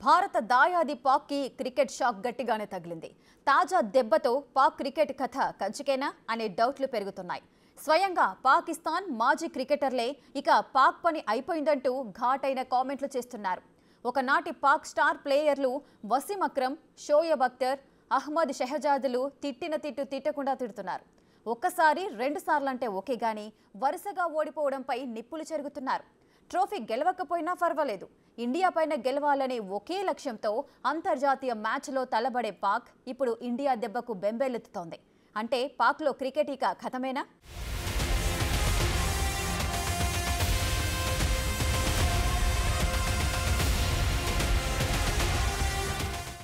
భారత దాయాది పాక్కి cricket shock గట్టిగానే తగిలింది. తాజా దెబ్బతో పాక్ క్రికెట్ కథ కంచికేనా అనే డౌట్లు పెరుగుతున్నాయి. స్వయంగా పాకిస్తాన్ మాజీ క్రికెటర్లే ఇక పాక్ పని అయిపోయిందంటూ ఘాటైన కామెంట్లు చేస్తున్నారు. ఒకనాటి పాక్ స్టార్ ప్లేయర్లు వసీం అక్రమ్, షోయబ్ అఖ్తర్, అహ్మద్ షెహజాదులు తిట్టిన తిట్టు తిట్టకుండా తిడుతున్నారు. ఒక్కసారి రెండుసార్లంటే ఓకే గానీ వరుసగా ఓడిపోవడంపై నిప్పులు చెరుగుతున్నారు. ట్రోఫీ గెలవకపోయినా పర్వాలేదు, ఇండియా పైన గెలవాలనే ఒకే లక్ష్యంతో అంతర్జాతీయ మ్యాచ్లో తలబడే పాక్ ఇప్పుడు ఇండియా దెబ్బకు బెంబేలెత్తుతోంది. అంటే పాక్లో క్రికెట్ ఇక ఖతమేనా?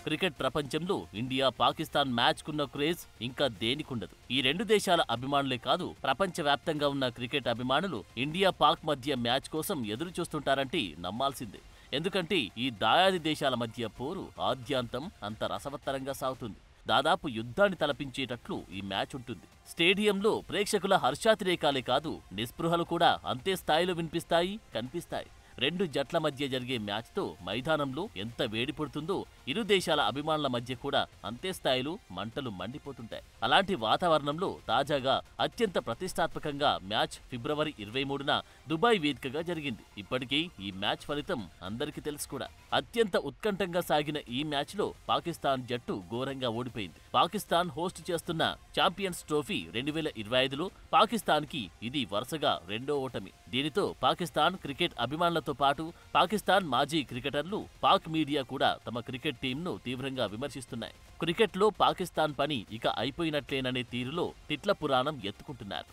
క్రికెట్ ప్రపంచంలో ఇండియా పాకిస్తాన్ మ్యాచ్ కున్న క్రేజ్ ఇంకా దేనికుండదు. ఈ రెండు దేశాల అభిమానులే కాదు, ప్రపంచవ్యాప్తంగా ఉన్న క్రికెట్ అభిమానులు ఇండియా పాక్ మధ్య మ్యాచ్ కోసం ఎదురు చూస్తుంటారంటే నమ్మాల్సిందే. ఎందుకంటే ఈ దాయాది దేశాల మధ్య పోరు ఆద్యాంతం అంత రసవత్తరంగా సాగుతుంది. దాదాపు యుద్ధాన్ని తలపించేటట్లు ఈ మ్యాచ్ ఉంటుంది. స్టేడియంలో ప్రేక్షకుల హర్షాతిరేకాలే కాదు, నిస్పృహలు కూడా అంతే స్థాయిలో వినిపిస్తాయి, కనిపిస్తాయి. రెండు జట్ల మధ్య జరిగే మ్యాచ్తో మైదానంలో ఎంత వేడి పుడుతుందో ఇరు దేశాల అభిమానుల మధ్య కూడా అంతే స్థాయిలో మంటలు మండిపోతుంటాయి. అలాంటి వాతావరణంలో తాజాగా అత్యంత ప్రతిష్టాత్మకంగా మ్యాచ్ ఫిబ్రవరి 23న దుబాయ్ వేదికగా జరిగింది. ఇప్పటికీ ఈ మ్యాచ్ ఫలితం అందరికీ తెలుసు కూడా. అత్యంత ఉత్కంఠంగా సాగిన ఈ మ్యాచ్లో పాకిస్తాన్ జట్టు ఘోరంగా ఓడిపోయింది. పాకిస్తాన్ హోస్ట్ చేస్తున్న ఛాంపియన్స్ ట్రోఫీ 2025లో పాకిస్తాన్కి ఇది వరుసగా రెండో ఓటమి. దీనితో పాకిస్తాన్ క్రికెట్ అభిమానులతో పాటు పాకిస్తాన్ మాజీ క్రికెటర్లు, పాక్ మీడియా కూడా తమ క్రికెట్ టీంను తీవ్రంగా విమర్శిస్తున్నాయి. క్రికెట్లో పాకిస్తాన్ పని ఇక అయిపోయినట్లేననే తీరులో తిట్ల పురాణం ఎత్తుకుంటున్నారు.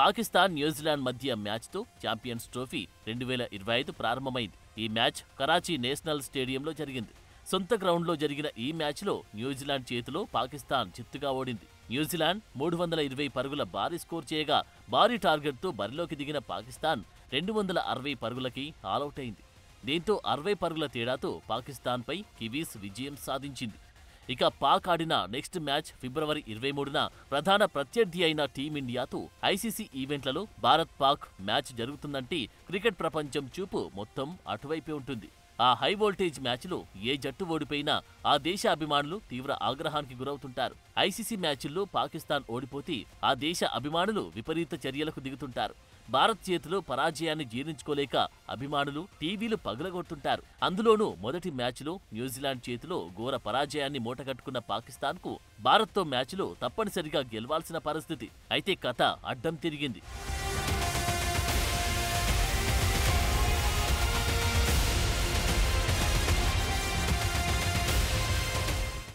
పాకిస్తాన్ న్యూజిలాండ్ మధ్య మ్యాచ్తో ఛాంపియన్స్ ట్రోఫీ 2025 ప్రారంభమైంది. ఈ మ్యాచ్ కరాచీ నేషనల్ స్టేడియంలో జరిగింది. సొంత గ్రౌండ్లో జరిగిన ఈ మ్యాచ్లో న్యూజిలాండ్ చేతిలో పాకిస్తాన్ చిత్తుగా ఓడింది. న్యూజిలాండ్ 320 పరుగుల భారీ స్కోర్ చేయగా భారీ టార్గెట్తో బరిలోకి దిగిన పాకిస్తాన్ 260 పరుగులకి ఆలౌట్ అయింది. దీంతో 60 పరుగుల తేడాతో పాకిస్తాన్పై కివీస్ విజయం సాధించింది. ఇక పాక్ ఆడిన నెక్స్ట్ మ్యాచ్ ఫిబ్రవరి 23న ప్రధాన ప్రత్యర్థి అయిన టీమిండియాతో ఐసీసీ ఈవెంట్లలో భారత్ పాక్ మ్యాచ్ జరుగుతుందంటే క్రికెట్ ప్రపంచం చూపు మొత్తం అటువైపే ఉంటుంది. ఆ హై వోల్టేజ్ మ్యాచ్లో ఏ జట్టు ఓడిపోయినా ఆ దేశ అభిమానులు తీవ్ర ఆగ్రహానికి గురవుతుంటారు. ఐసీసీ మ్యాచ్ల్లో పాకిస్తాన్ ఓడిపోతే ఆ దేశ అభిమానులు విపరీత చర్యలకు దిగుతుంటారు. భారత్ చేతిలో పరాజయాన్ని జీర్ణించుకోలేక అభిమానులు టీవీలు పగలగొడుతుంటారు. అందులోనూ మొదటి మ్యాచ్లో న్యూజిలాండ్ చేతిలో ఘోర పరాజయాన్ని మూటగట్టుకున్న పాకిస్తాన్కు భారత్తో మ్యాచ్లో తప్పనిసరిగా గెలవాల్సిన పరిస్థితి. అయితే కథ అడ్డం తిరిగింది.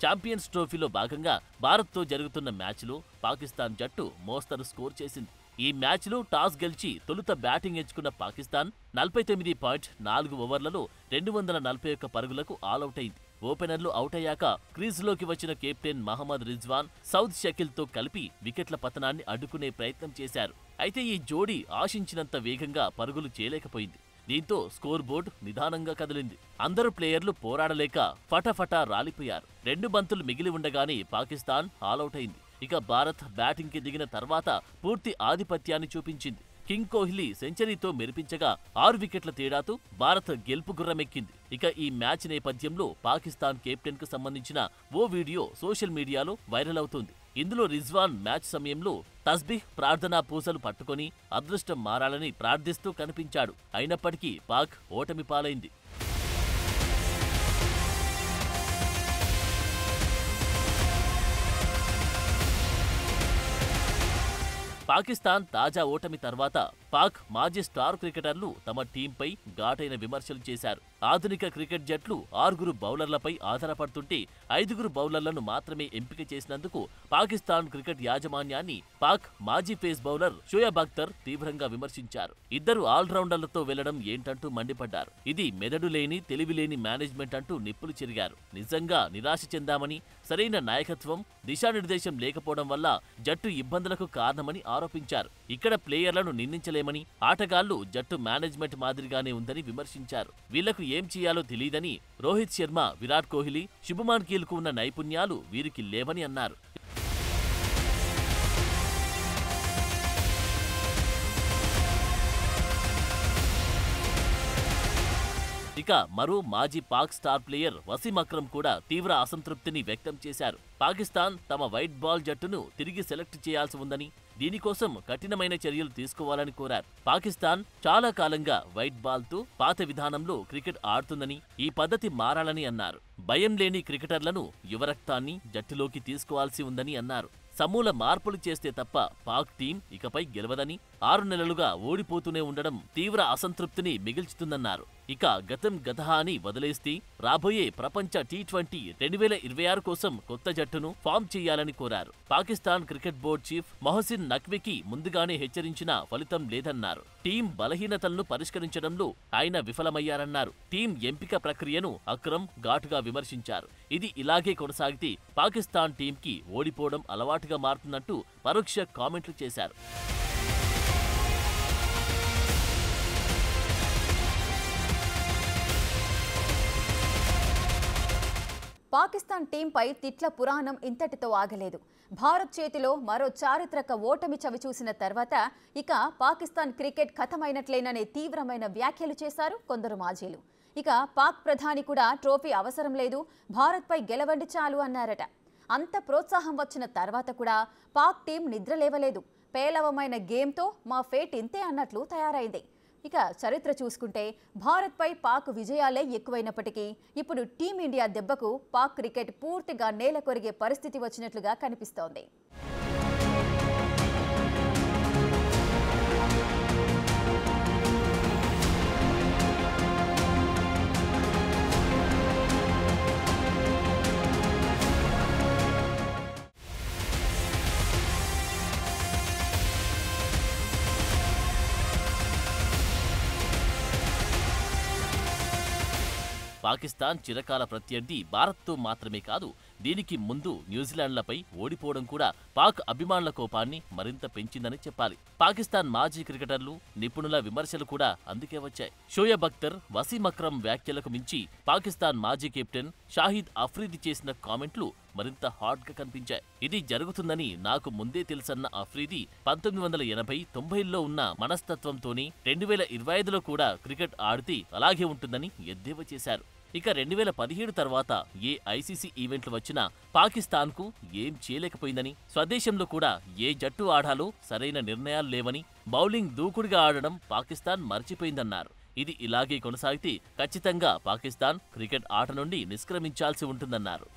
ఛాంపియన్స్ ట్రోఫీలో భాగంగా భారత్తో జరుగుతున్న మ్యాచ్లో పాకిస్తాన్ జట్టు మోస్తరు స్కోర్ చేసింది. ఈ మ్యాచ్లో టాస్ గెలిచి తొలుత బ్యాటింగ్ ఎంచుకున్న పాకిస్తాన్ 49.4 ఓవర్లలో 241 పరుగులకు ఆలౌట్ అయింది. ఓపెనర్లు అవుట్ అయ్యాక క్రీజులోకి వచ్చిన కెప్టెన్ మహమ్మద్ రిజ్వాన్, సౌద్ షకిల్తో కలిపి వికెట్ల పతనాన్ని అడ్డుకునే ప్రయత్నం చేశారు. అయితే ఈ జోడీ ఆశించినంత వేగంగా పరుగులు చేయలేకపోయింది. దీంతో స్కోర్ బోర్డు నిదానంగా కదిలింది. అందరూ ప్లేయర్లు పోరాడలేక ఫటాఫటా రాలిపోయారు. 2 బంతులు మిగిలి ఉండగానే పాకిస్తాన్ ఆలౌట్ అయింది. ఇక భారత్ బ్యాటింగ్కి దిగిన తర్వాత పూర్తి ఆధిపత్యాన్ని చూపించింది. కింగ్ కోహ్లీ సెంచరీతో మెరిపించగా 6 వికెట్ల తేడాతో భారత్ గెలుపు గుర్రమెక్కింది. ఇక ఈ మ్యాచ్ నేపథ్యంలో పాకిస్తాన్ కెప్టెన్ కు సంబంధించిన ఓ వీడియో సోషల్ మీడియాలో వైరల్ అవుతోంది. ఇందులో రిజ్వాన్ మ్యాచ్ సమయంలో తస్బీహ్ ప్రార్థనా పూసలు పట్టుకొని అదృష్టం మారాలని ప్రార్థిస్తూ కనిపించాడు. అయినప్పటికీ పాక్ ఓటమి పాలైంది. పాకిస్తాన్ తాజా ఓటమి తర్వాత పాక్ మాజీ స్టార్ క్రికెటర్లు తమ టీంపై ఘాటైన విమర్శలు చేశారు. ఆధునిక క్రికెట్ జట్లు 6 బౌలర్లపై ఆధారపడుతుంటే 5 బౌలర్లను మాత్రమే ఎంపిక చేసినందుకు పాకిస్తాన్ క్రికెట్ యాజమాన్యాన్ని పాక్ మాజీ పేస్ బౌలర్ షోయబ్ అఖ్తర్ తీవ్రంగా విమర్శించారు. ఇద్దరు ఆల్రౌండర్లతో వెళ్లడం ఏంటంటూ మండిపడ్డారు. ఇది మెదడు లేని, తెలివిలేని మేనేజ్మెంట్ అంటూ నిప్పులు చెరిగారు. నిజంగా నిరాశ చెందామని, సరైన నాయకత్వం, దిశానిర్దేశం లేకపోవడం వల్ల జట్టు ఇబ్బందులకు కారణమని ఆరోపించారు. ఇక్కడ ప్లేయర్లను నిందించలేమని, ఆటగాళ్లు జట్టు మేనేజ్మెంట్ మాదిరిగానే ఉందని విమర్శించారు. వీళ్లకు ఏం చేయాలో తెలియదని, రోహిత్ శర్మ, విరాట్ కోహ్లీ, శుభమాన్ గిల్కు ఉన్న నైపుణ్యాలు వీరికి లేవని అన్నారు. ఇక మరో మాజీ పాక్ స్టార్ ప్లేయర్ వసీం అక్రమ్ కూడా తీవ్ర అసంతృప్తిని వ్యక్తం చేశారు. పాకిస్తాన్ తమ వైట్ బాల్ జట్టును తిరిగి సెలెక్ట్ చేయాల్సి ఉందని, దీనికోసం కఠినమైన చర్యలు తీసుకోవాలని కోరారు. పాకిస్తాన్ చాలా కాలంగా వైట్ బాల్తో పాత విధానంలో క్రికెట్ ఆడుతుందని, ఈ పద్ధతి మారాలని అన్నారు. భయం లేని క్రికెటర్లను, యువరక్తాన్ని జట్టులోకి తీసుకోవాల్సి ఉందని అన్నారు. సమూల మార్పులు చేస్తే తప్ప పాక్ టీం ఇకపై గెలవదని, 6 నెలలుగా ఓడిపోతూనే ఉండడం తీవ్ర అసంతృప్తిని మిగిల్చుతుందన్నారు. ఇక గతం గతహ అని వదిలేస్తే రాబోయే ప్రపంచ టీ20 2026 కోసం కొత్త జట్టును ఫామ్ చేయాలని కోరారు. Pakistan cricket board chief Mohsin నఖ్వీకి ముందుగానే హెచ్చరించినా ఫలితం లేదన్నారు. టీం బలహీనతలను పరిష్కరించడంలో ఆయన విఫలమయ్యారన్నారు. టీం ఎంపిక ప్రక్రియను అక్రమ్ ఘాటుగా విమర్శించారు. ఇది ఇలాగే కొనసాగితే పాకిస్తాన్ టీంకి ఓడిపోవడం అలవాటుగా మారుతున్నట్టు పరోక్ష కామెంట్లు చేశారు. పాకిస్తాన్ టీంపై తిట్ల పురాణం ఇంతటితో ఆగలేదు. భారత్ చేతిలో మరో చారిత్రక ఓటమి చవిచూసిన తర్వాత ఇక పాకిస్తాన్ క్రికెట్ ఖతమైనట్లేననే తీవ్రమైన వ్యాఖ్యలు చేశారు కొందరు మాజీలు. ఇక పాక్ ప్రధాని కూడా ట్రోఫీ అవసరం లేదు, భారత్పై గెలవండి చాలు అన్నారట. అంత ప్రోత్సాహం వచ్చిన తర్వాత కూడా పాక్ టీం నిద్రలేవలేదు. పేలవమైన గేమ్తో మా ఫేట్ ఇంతే అన్నట్లు తయారైంది. ఇక చరిత్ర చూసుకుంటే భారత్పై పాక్ విజయాలే ఎక్కువైనప్పటికీ ఇప్పుడు టీమిండియా దెబ్బకు పాక్ క్రికెట్ పూర్తిగా నేల కొరిగే పరిస్థితి వచ్చినట్లుగా కనిపిస్తోంది. పాకిస్తాన్ చిరకాల ప్రత్యర్థి భారత్తో మాత్రమే కాదు, దీనికి ముందు న్యూజిలాండ్లపై ఓడిపోవడం కూడా పాక్ అభిమానుల కోపాన్ని మరింత పెంచిందని చెప్పాలి. పాకిస్తాన్ మాజీ క్రికెటర్లు, నిపుణుల విమర్శలు కూడా అందుకే వచ్చాయి. షోయబ్ అఖ్తర్, వసీం అక్రమ్ వ్యాఖ్యలకు మించి పాకిస్తాన్ మాజీ కెప్టెన్ షాహిద్ అఫ్రీది చేసిన కామెంట్లు మరింత హాట్గా కనిపించాయి. ఇది జరుగుతుందని నాకు ముందే తెలుసన్న అఫ్రీది 1980-90ల్లో ఉన్న మనస్తత్వంతోనే 2025లో కూడా క్రికెట్ ఆడితే అలాగే ఉంటుందని ఎద్దేవా చేశారు. ఇక 2017 తర్వాత ఏ ఐసీసీ ఈవెంట్లు వచ్చినా పాకిస్తాన్కు ఏం చేయలేకపోయిందని, స్వదేశంలో కూడా ఏ జట్టు ఆడాలో సరైన నిర్ణయాలు లేవని, బౌలింగ్ దూకుడుగా ఆడడం పాకిస్తాన్ మర్చిపోయిందన్నారు. ఇది ఇలాగే కొనసాగితే ఖచ్చితంగా పాకిస్తాన్ క్రికెట్ ఆట నుండి నిష్క్రమించాల్సి ఉంటుందన్నారు.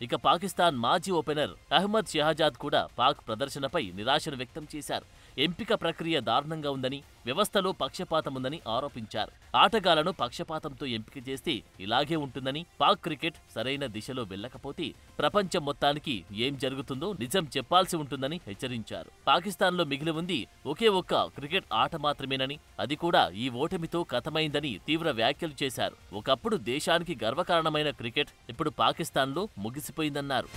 ఇక పాకిస్తాన్ మాజీ ఓపెనర్ అహ్మద్ షెహజాద్ కూడా పాక్ ప్రదర్శనపై నిరాశను వ్యక్తం చేశారు. ఎంపిక ప్రక్రియ దారుణంగా ఉందని, వ్యవస్థలో పక్షపాతముందని ఆరోపించారు. ఆటగాళ్లను పక్షపాతంతో ఎంపిక చేస్తే ఇలాగే ఉంటుందని, పాక్ క్రికెట్ సరైన దిశలో వెళ్లకపోతే ప్రపంచం మొత్తానికి ఏం జరుగుతుందో నిజం చెప్పాల్సి ఉంటుందని హెచ్చరించారు. పాకిస్తాన్లో మిగిలి ఉంది ఒకే ఒక్క క్రికెట్ ఆట మాత్రమేనని, అది కూడా ఈ ఓటమితో ఖతమైందని తీవ్ర వ్యాఖ్యలు చేశారు. ఒకప్పుడు దేశానికి గర్వకారణమైన క్రికెట్ ఇప్పుడు పాకిస్తాన్లో ముగిసిపోయిందన్నారు.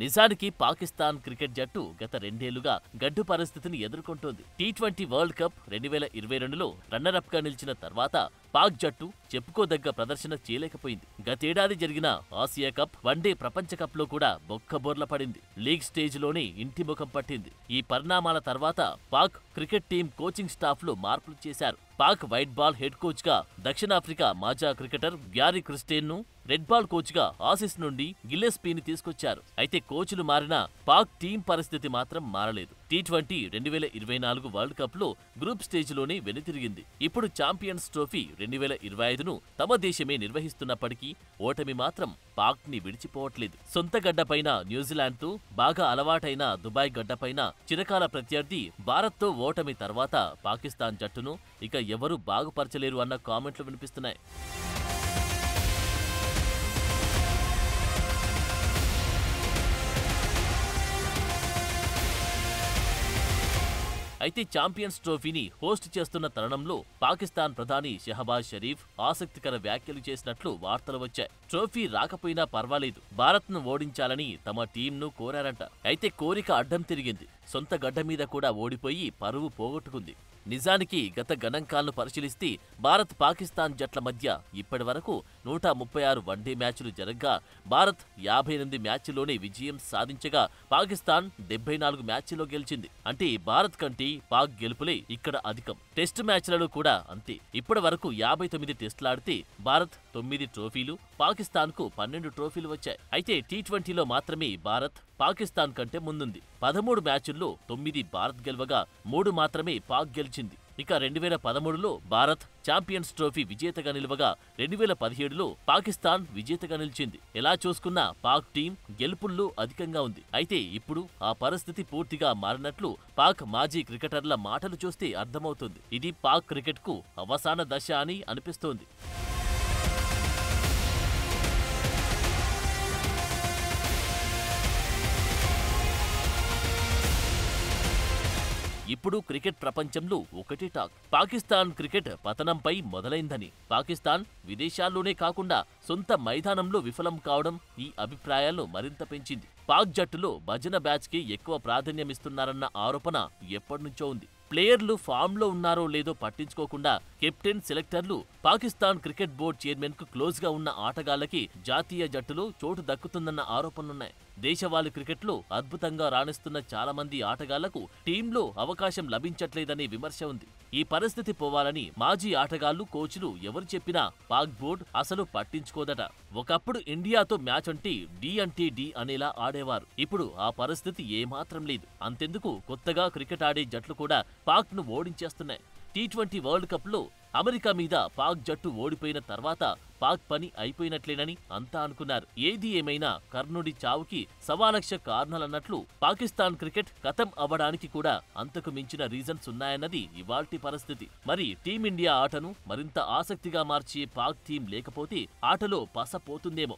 నిజానికి పాకిస్తాన్ క్రికెట్ జట్టు గత 2 ఏళ్లుగా గడ్డు పరిస్థితిని ఎదుర్కొంటోంది. టీ20 వరల్డ్ కప్ 2022లో రన్నరప్ గా నిలిచిన తర్వాత పాక్ జట్టు చెప్పుకోదగ్గ ప్రదర్శన చేయలేకపోయింది. గతేడాది జరిగిన ఆసియా కప్, వన్డే ప్రపంచ కప్ లో కూడా బొక్కబోర్ల పడింది. లీగ్ స్టేజ్ లోనే ఇంటి ముఖం పట్టింది. ఈ పరిణామాల తర్వాత Pak cricket team coaching staff లో మార్పులు చేశారు. Pak white ball head coach గా దక్షిణాఫ్రికా మాజా క్రికెటర్ గ్యారీ క్రిస్టెన్ ను, రెడ్ బాల్ కోచ్ గా ఆసీస్ నుండి గిల్లెస్పీని తీసుకొచ్చారు. అయితే కోచ్లు మారినా పాక్ టీం పరిస్థితి మాత్రం మారలేదు. టీ20 2024 వరల్డ్ కప్ లో గ్రూప్ స్టేజ్ లోనే వెనుతిరిగింది. ఇప్పుడు ఛాంపియన్స్ ట్రోఫీ 2025ను తమ దేశమే నిర్వహిస్తున్నప్పటికీ ఓటమి మాత్రం పాక్ ని విడిచిపోవట్లేదు. సొంత గడ్డపైన న్యూజిలాండ్ తో, బాగా అలవాటైన దుబాయ్ గడ్డపైన చిరకాల ప్రత్యర్థి భారత్ తో ఓటమి తర్వాత పాకిస్తాన్ జట్టును ఇక ఎవరూ బాగుపరచలేరు అన్న కామెంట్లు వినిపిస్తున్నాయి. అయితే ఛాంపియన్స్ ట్రోఫీని హోస్ట్ చేస్తున్న తరుణంలో పాకిస్తాన్ ప్రధాని షెహబాజ్ షరీఫ్ ఆసక్తికర వ్యాఖ్యలు చేసినట్లు వార్తలు వచ్చాయి. ట్రోఫీ రాకపోయినా పర్వాలేదు, భారత్ను ఓడించాలని తమ టీంను కోరారంట. అయితే కోరిక అడ్డం తిరిగింది. సొంత గడ్డ మీద కూడా ఓడిపోయి పరువు పోగొట్టుకుంది. నిజానికి గత గణాంకాలను పరిశీలిస్తే భారత్ పాకిస్తాన్ జట్ల మధ్య ఇప్పటి వరకు 136 వన్డే మ్యాచ్లు జరగ్గా భారత్ 58 మ్యాచ్ల్లోనే విజయం సాధించగా పాకిస్తాన్ 74 మ్యాచ్ల్లో గెలిచింది. అంటే భారత్ కంటే పాక్ గెలుపులే ఇక్కడ అధికం. టెస్ట్ మ్యాచ్లలో కూడా అంతే. ఇప్పటి వరకు 59 టెస్టులాడితే భారత్ 9 ట్రోఫీలు, పాకిస్తాన్కు 12 ట్రోఫీలు వచ్చాయి. అయితే టీ20లో మాత్రమే భారత్ పాకిస్తాన్ కంటే ముందుంది. 13 మ్యాచుల్లో 9 భారత్ గెలవగా 3 మాత్రమే పాక్ గెలిచింది. ఇక 2013లో భారత్ ఛాంపియన్స్ ట్రోఫీ విజేతగా నిలవగా 2017లో పాకిస్తాన్ విజేతగా నిలిచింది. ఎలా చూసుకున్నా పాక్ టీం గెలుపుల్లో అధికంగా ఉంది. అయితే ఇప్పుడు ఆ పరిస్థితి పూర్తిగా మారినట్లు పాక్ మాజీ క్రికెటర్ల మాటలు చూస్తే అర్థమవుతుంది. ఇది పాక్ క్రికెట్కు అవసాన దశ అని అనిపిస్తోంది. ఇప్పుడు క్రికెట్ ప్రపంచంలో ఒకటే టాక్. పాకిస్తాన్ క్రికెట్ పతనంపై మొదలైందని, పాకిస్తాన్ విదేశాల్లోనే కాకుండా సొంత మైదానంలో విఫలం కావడం ఈ అభిప్రాయాలను మరింత పెంచింది. పాక్ జట్టులో భజన బ్యాచ్కి ఎక్కువ ప్రాధాన్యమిస్తున్నారన్న ఆరోపణ ఎప్పటినుంచో ఉంది. ప్లేయర్లు ఫామ్లో ఉన్నారో లేదో పట్టించుకోకుండా కెప్టెన్, సెలెక్టర్లు పాకిస్తాన్ క్రికెట్ బోర్డు చైర్మన్కు క్లోజ్గా ఉన్న ఆటగాళ్లకి జాతీయ జట్టులో చోటు దక్కుతుందన్న ఆరోపణలున్నాయి. దేశవాళీ క్రికెట్లో అద్భుతంగా రాణిస్తున్న చాలా మంది ఆటగాళ్లకు టీంలో అవకాశం లభించట్లేదనే విమర్శ ఉంది. ఈ పరిస్థితి పోవాలని మాజీ ఆటగాళ్లు, కోచ్లు ఎవరు చెప్పినా పాక్ బోర్డు అసలు పట్టించుకోదట. ఒకప్పుడు ఇండియాతో మ్యాచ్ అంటే డి అనేలా ఆడేవారు. ఇప్పుడు ఆ పరిస్థితి ఏమాత్రం లేదు. అంతెందుకు కొత్తగా క్రికెట్ ఆడే జట్లు కూడా పాక్ను ఓడించేస్తున్నాయి. టీ20 వరల్డ్ కప్లో అమెరికా మీద పాక్ జట్టు ఓడిపోయిన తర్వాత పాక్ పని అయిపోయినట్లేనని అంతా అనుకున్నారు. ఏది ఏమైనా కర్ణుడి చావుకి 1,00,000 కారణాలన్నట్లు పాకిస్తాన్ క్రికెట్ ఖతం అవ్వడానికి కూడా అంతకు మించిన రీజన్స్ ఉన్నాయన్నది ఇవాల్టి పరిస్థితి. మరి టీమిండియా ఆటను మరింత ఆసక్తిగా మార్చే పాక్ టీం లేకపోతే ఆటలో పస పోతుందేమో.